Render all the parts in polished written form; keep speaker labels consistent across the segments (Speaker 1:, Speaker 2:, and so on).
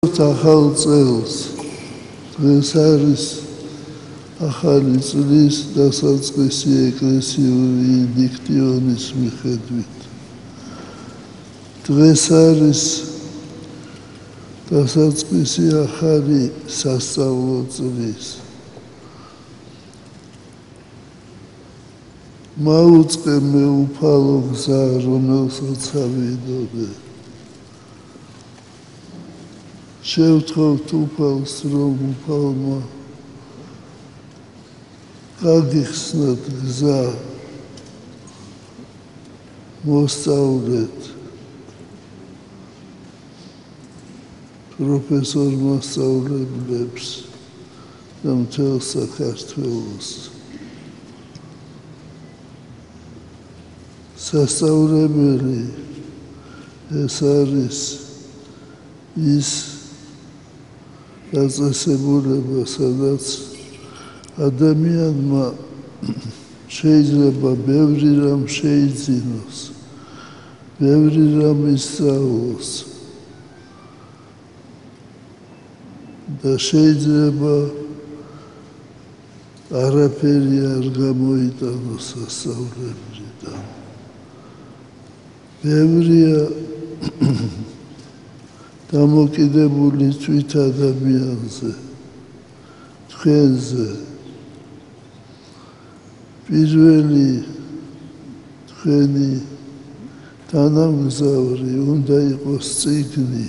Speaker 1: ახალ წელს დღეს არის ახალი წლის დასაწყისი ეკლესიური ინდიქტიონის მიხედვით. დღეს არის დასაწყისი ახალი სასწავლო წლის. მაუწყე მეუფალო გზა, რომელსაც ავიდოდე. შევთხოვთ უფალს, რომ უფალმა გაგიხსნათ გზა, მოსწავლეთ პროფესორ მასწავლებლებს და მთელ საქართველოს. სასწავლებელი ეს არის ის დაწესებულება, სადაც ადამიანმა შეიძლება ბევრი რამ შეიძინოს, ბევრი რამ ისწავლოს და შეიძლება არაფერი არ გამოიტანოს სასწავლებლიდან. ბევრია დამოკიდებული თვით ადამიანზე, თქვენზე. პირველი თქვენი თანამგზავრი უნდა იყოს წიგნი.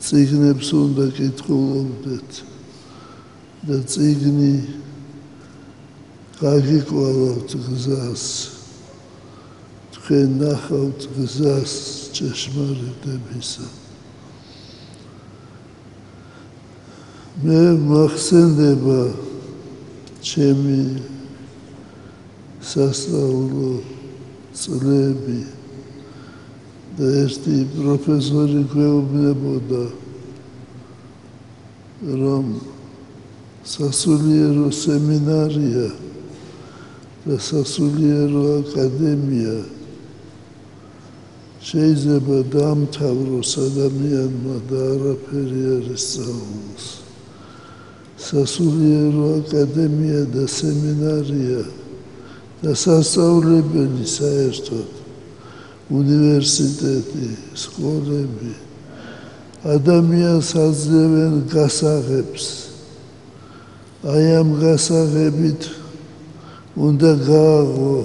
Speaker 1: წიგნებს უნდა კითხულობდეთ და წიგნი გაგიკვალავთ გზას. თქვენ ნახავთ გზას ჭეშმარიტებისა. მე მახსენდება ჩემი სასწავლო წლები და ერთი პროფესორი გვეუბნებოდა, რომ სასულიერო სემინარია და სასულიერო აკადემია შეიძლება დაამთავროს ადამიანმა და არაფერი არ ისწავლოს. სასულიერო აკადემია და სემინარია და სასწავლებელი საერთოდ, უნივერსიტეტი, სკოლები ადამიანს აძლევენ გასაღებს. აი ამ გასაღებით უნდა გააღო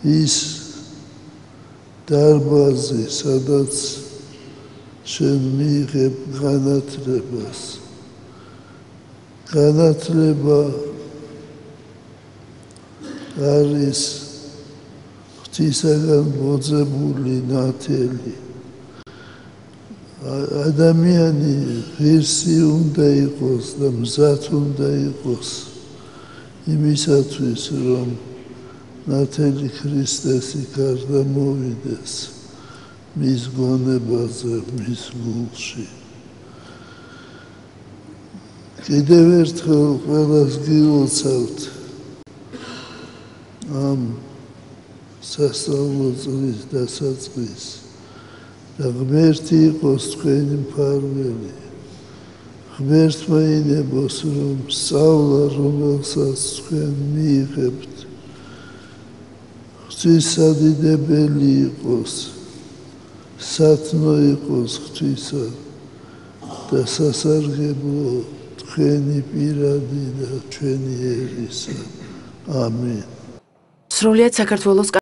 Speaker 1: ის დარბაზი, სადაც შენ მიიღებ განათლებას. განათლება არის ღვთისაგან მოძებული ნათელი. ადამიანი ღირსი უნდა იყოს და მზად უნდა იყოს იმისათვის, რომ ნათელი ქრისტეს გარდა მოვიდეს მის გონებაზე, მის გულში. კიდევ ერთხელ ყველას გილოცავთ ამ სასწავლო წლის დასაწყისს და ღმერთი იყოს თქვენი მფარველი. ღმერთმა ინებოს, რომ სწავლა, რომელსაც თქვენ მიიღებთ, ღვთისადიდებელი იყოს, სათნო იყოს ღვთისა და სასარგებლო თქვენი პირადი და ჩვენი ერისა. ამინ.
Speaker 2: სრულიად საქართველოს